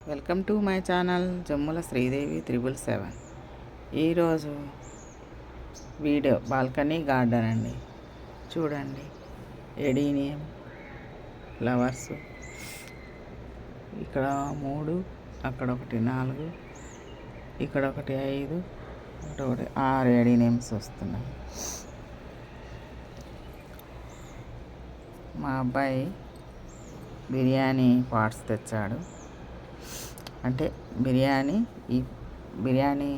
Welcome to my channel Jammula Sridevi 777. ఈరోజు video balcony garden అండి. చూడండి, ఎడీనియం ఫ్లవర్స్ ఇక్కడ 3, అక్కడ ఒకటి 4, ఇక్కడ ఒకటి 5, అక్కడ ఒకటి 6 ఎడీనియమ్స్ వస్తున్నాయి. మా అబ్బాయి బిర్యానీ పాట్స్ తెచ్చాడు. అంటే ఈ బిర్యానీ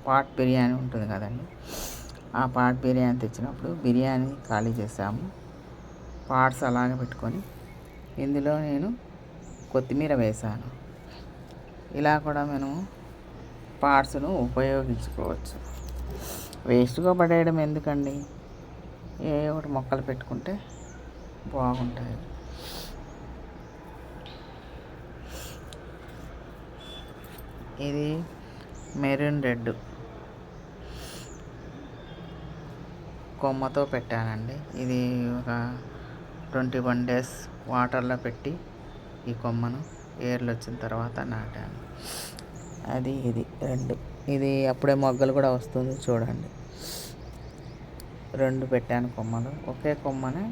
పాట్ బిర్యానీ ఉంటుంది కదండి, ఆ పాట్ బిర్యానీ తెచ్చినప్పుడు బిర్యానీ ఖాళీ చేసాము. పాట్స్ అలాగే పెట్టుకొని ఇందులో నేను కొత్తిమీర వేసాను. ఇలా కూడా మనము పాట్స్ను ఉపయోగించుకోవచ్చు. వేస్ట్గా పడేయడం ఎందుకండి, ఏ ఒకటి మొక్కలు పెట్టుకుంటే బాగుంటాయి. ఇది మెరూన్ రెడ్ కొమ్మతో పెట్టానండి. ఇది ఒక 21 days వాటర్లో పెట్టి ఈ కొమ్మను ఏర్లు వచ్చిన తర్వాత నాటాను. ఇది 2, ఇది అప్పుడే మొగ్గలు కూడా వస్తుంది. చూడండి, 2 పెట్టాను కొమ్మలు. ఒకే కొమ్మని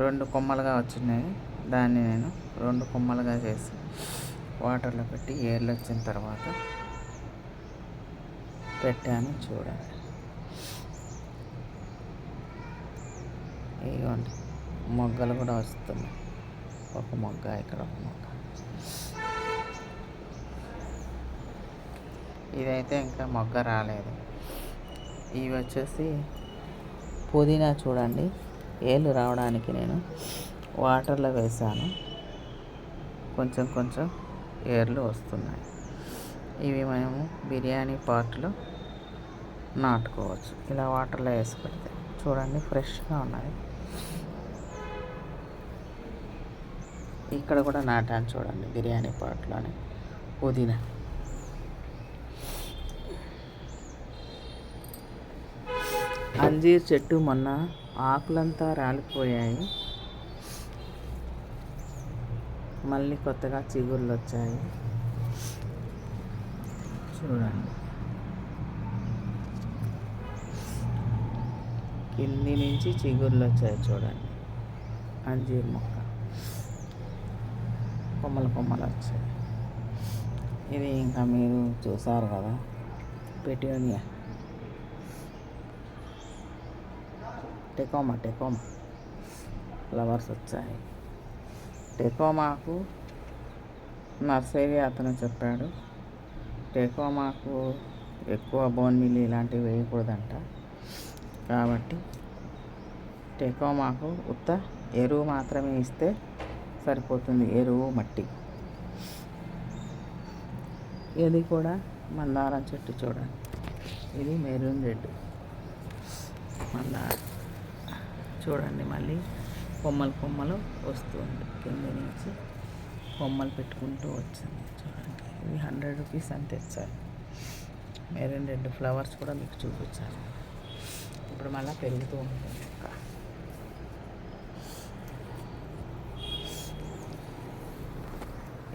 2 కొమ్మలుగా వచ్చినాయి. దాన్ని నేను 2 కొమ్మలుగా చేసి వాటర్లో పెట్టి ఏర్లు వచ్చిన తర్వాత పెట్టాను. చూడండి, ఇదిగోండి మొగ్గలు కూడా వస్తున్నాయి. ఒక మొగ్గ, ఇక్కడ ఒక మొగ్గ. ఇదైతే ఇంకా మొగ్గ రాలేదు. ఇవి వచ్చేసి పుదీనా. చూడండి, ఏళ్ళు రావడానికి నేను వాటర్లో వేసాను. కొంచెం కొంచెం ఏర్లు వస్తున్నాయి. ఇవి మనము బిర్యానీ పాట్లో నాటుకోవచ్చు. ఇలా వాటర్లో వేసి పెడితే చూడండి, ఫ్రెష్గా ఉన్నది. ఇక్కడ కూడా నాటాను. చూడండి, బిర్యానీ పాట్లోనే పుదీనా. అంజీర్ చెట్టు మొన్న ఆకులంతా రాలిపోయాయి, మళ్ళీ కొత్తగా చిగుర్లు వచ్చాయి. చూడండి, కింది నుంచి చిగుర్లు వచ్చాయి. చూడండి, అంజీర్ మొక్క కొమ్మలు వచ్చాయి. ఇది ఇంకా మీరు చూసారు కదా, పెటూనియా, టెకోమా ఫ్లవర్స్ వచ్చాయి. టెకోమాకు నర్సరీ అతను చెప్పాడు, టెకోమాకు ఎక్కువ బోన్ మిల్ ఇలాంటివి వేయకూడదంట. కాబట్టి టెకోమాకు ఉత్త ఎరువు మాత్రమే ఇస్తే సరిపోతుంది, ఎరువు మట్టి. ఇది కూడా మందారం చెట్టు. చూడండి, ఇది మెరూన్ రెడ్ మందారం. చూడండి, మళ్ళీ కొమ్మలు వస్తుంది. కింద నుంచి కొమ్మలు పెట్టుకుంటూ వచ్చింది. చూడండి, ఇవి 100 rupees అని తెచ్చాను. మెరూన్ రెడ్ ఫ్లవర్స్ కూడా మీకు చూపించాను. ఇప్పుడు మళ్ళీ పెరుగుతూ ఉంటుంది.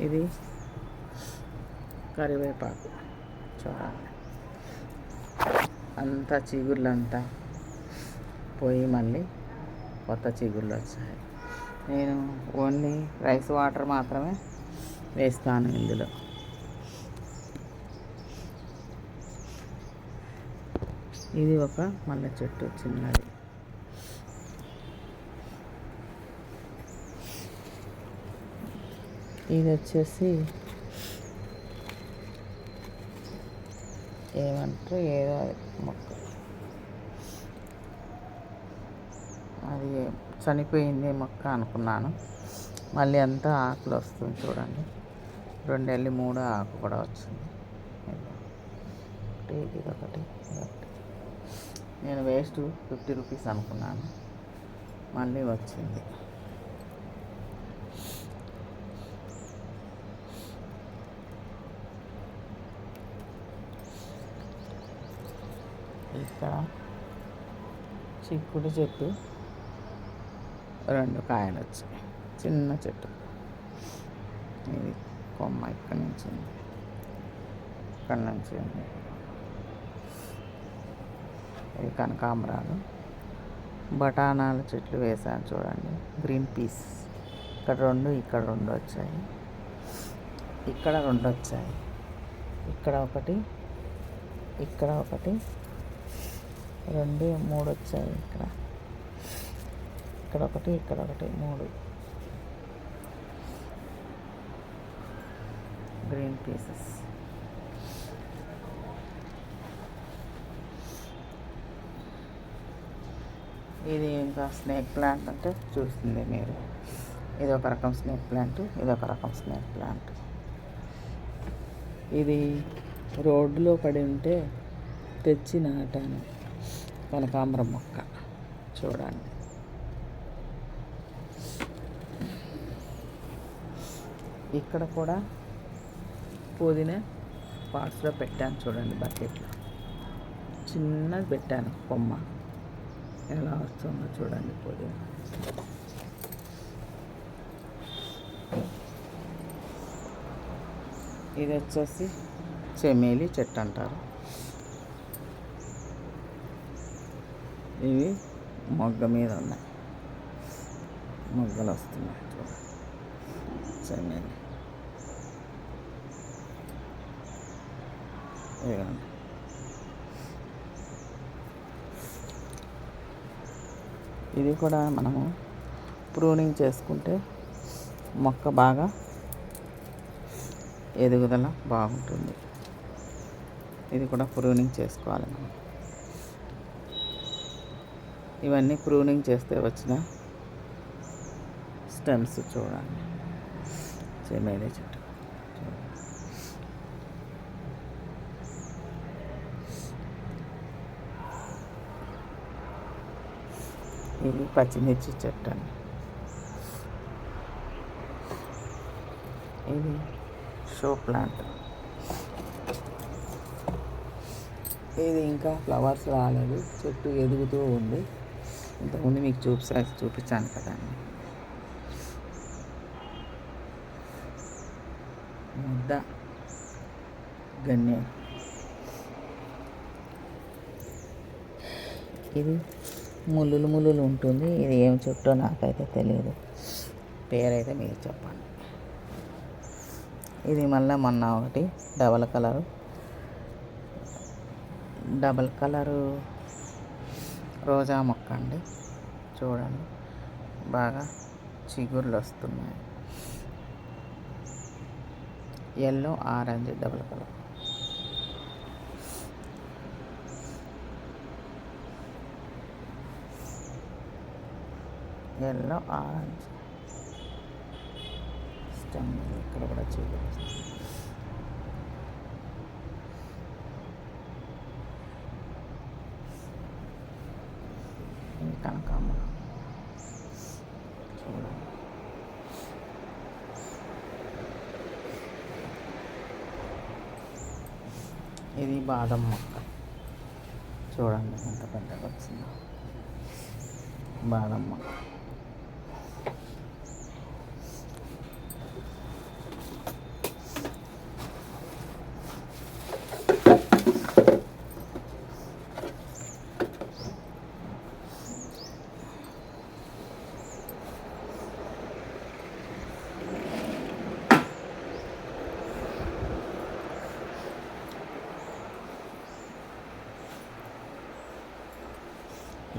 ఇది కరివేపాకు. చూడండి, అంతా చిగుర్లంతా పోయి మళ్ళీ కొత్త చిగుర్లు వచ్చాయి. నేను ఓన్లీ రైస్ వాటర్ మాత్రమే వేస్తాను ఇందులో. ఇది ఒక మల్లె చెట్టు చిన్నది. ఇది వచ్చేసి ఏమంటారు, ఏదో మొక్క, అది చనిపోయింది మొక్క అనుకున్నాను. మళ్ళీ అంతా ఆకులు వస్తుంది. చూడండి, 2 వెళ్ళి 3 ఆకు కూడా వచ్చింది. ఇది ఒకటి. నేను వేస్ట్ 50 rupees అనుకున్నాను, మళ్ళీ వచ్చింది. ఇక్కడ చిక్కుడు చెట్టు, 2 కాయలు వచ్చాయి. చిన్న చెట్టు ఇది. కొమ్మ ఇక్కడి నుంచి ఉంది, ఇక్కడి నుంచి ఉంది. ఇది కనకాంబరాలు. బఠానాల చెట్లు వేసాను చూడండి, గ్రీన్ పీస్. ఇక్కడ 2, ఇక్కడ 2 వచ్చాయి, ఇక్కడ 2 వచ్చాయి, ఇక్కడ ఒకటి, ఇక్కడ ఒకటి, 2, 3 వచ్చాయి. ఇక్కడ ఒకటి, ఇక్కడ ఒకటి, 3 గ్రీన్ పీసెస్. ఇది ఇంకా స్నేక్ ప్లాంట్ అంటే చూస్తుంది మీరు. ఇది ఒక రకం స్నేక్ ప్లాంట్, ఇది ఒక రకం స్నేక్ ప్లాంట్. ఇది రోడ్డులో పడి ఉంటే తెచ్చి నాటాను, కనకాంబరం మొక్క. చూడండి, ఇక్కడ కూడా పుదీనా పాట్స్లో పెట్టాను చూడండి, బకెట్లో చిన్నది పెట్టాను. కొమ్మ ఎలా వస్తుందో చూడండి పుదీనా. ఇది వచ్చేసి చెమేలి చెట్టు అంటారు. ఇవి మొగ్గ మీద ఉన్నాయి, మొగ్గలు వస్తున్నాయి చూడండి, చెమేలి. ఇదిగోండి, ఇది కూడా మనము ప్రూనింగ్ చేసుకుంటే మొక్క బాగా ఎదుగుదల బాగుంటుంది. ఇది కూడా ప్రూనింగ్ చేసుకోవాలి మనం. ఇవన్నీ ప్రూనింగ్ చేస్తే వచ్చిన స్టెమ్స్ చూడండి, చెమేలి చెట్టు. ఇది పచ్చిమిర్చి చెట్టు అండి. ఇది షో ప్లాంట్. ఇది ఇంకా ఫ్లవర్స్ రాలేదు, చెట్టు ఎదుగుతూ ఉంది. ఇంతకుముందు మీకు చూపించాను కదండి. ముద్ద గన్నేరు. ఇది ముళ్ళులు ఉంటుంది. ఇది ఏం చెట్టో నాకైతే తెలియదు, పేరైతే మీరు చెప్పండి. ఇది మళ్ళీ మొన్న ఒకటి డబల్ కలరు రోజా మొక్క అండి. చూడండి, బాగా చిగుర్లు వస్తున్నాయి. Yellow orange double colour. Yellow orange stem. ఇక్కడ కూడా చిగురు వస్తుంది. ఇది కనకాంబరం చూడండి. ఇది బాదం మొక్క. చూడండి ఎంత పెద్దగా వచ్చిందో బాదం మొక్క.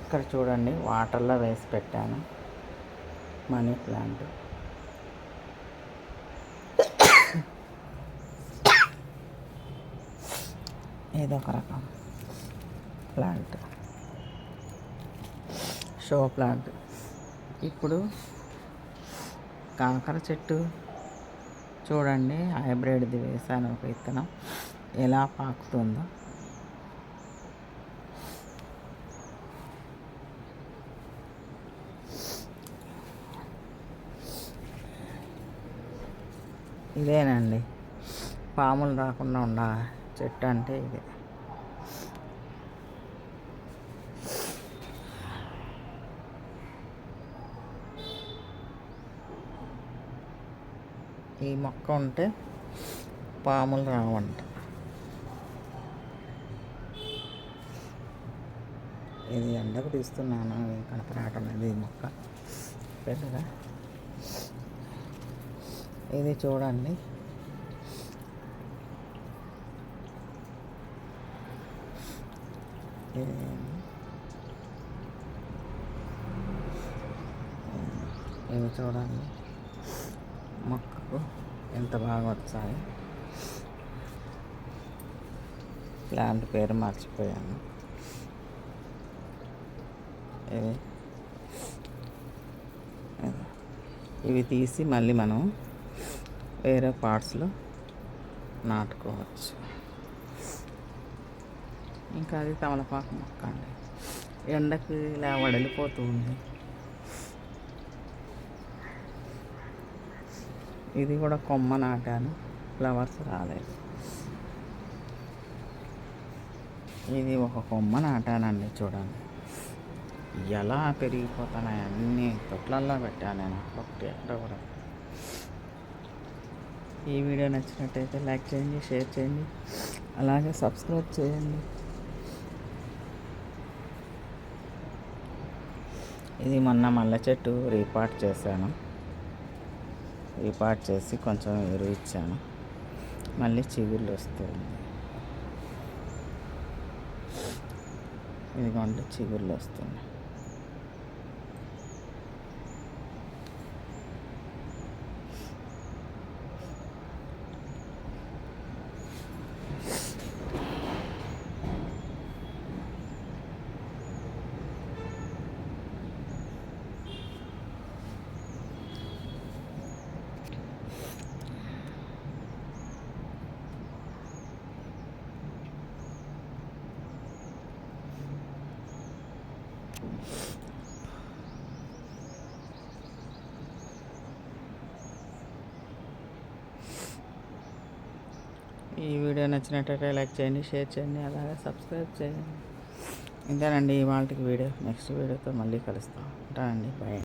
ఇక్కడ చూడండి, వాటర్లో వేసి పెట్టాను మనీ ప్లాంట్. ఇదొక రకం ప్లాంట్, షో ప్లాంట్. ఇప్పుడు కాకర చెట్టు చూడండి, హైబ్రిడ్ది వేసాను ఒక విత్తనం, ఎలా పాకుతుందో. ఇదేనండి పాములు రాకుండా ఉన్న చెట్టు అంటే ఇదే. ఈ మొక్క ఉంటే పాములు రావంట. ఇది ఎండకు తీస్తున్నాను, కనపరాటం ఇది మొక్క పెద్దగా. ఇది చూడండి, ఇవి చూడండి మొక్కకు ఎంత బాగా వచ్చాయి. ప్లాంట్ పేరు మర్చిపోయాను. ఇవి తీసి మళ్ళీ మనం వేరే పార్ట్స్లో నాటుకోవచ్చు. ఇంకా అది తమలపాకు మొక్క అండి, ఎండకు ఇలా వడలిపోతూ ఉంది. ఇది కూడా కొమ్మ నాటాను, ఫ్లవర్స్ రాలేదు. ఇది ఒక కొమ్మ నాటానండి, చూడండి ఎలా పెరిగిపోతున్నాయి. అన్నీ తొట్లల్లో పెట్టాను నేను, ఒకటి ఎక్కడ కూడా. ఈ వీడియో నచ్చినట్టయితే లైక్ చేయండి, షేర్ చేయండి, అలాగే సబ్స్క్రైబ్ చేయండి. ఇది మొన్న మల్లె చెట్టు రీపాట్ చేశాను. రీపాట్ చేసి కొంచెం ఎరువు ఇచ్చాను, మళ్ళీ చిగుళ్ళు వస్తుంది. ఇదిగోండి చిగుళ్ళు వస్తుంది. ఈ వీడియో నచ్చినట్టయితే లైక్ చేయండి, షేర్ చేయండి, అలాగే సబ్స్క్రైబ్ చేయండి. ఇంతేనండి ఇవాళకి వీడియో. నెక్స్ట్ వీడియోతో మళ్ళీ కలుస్తాం. ఉంటానండి, బాయ్.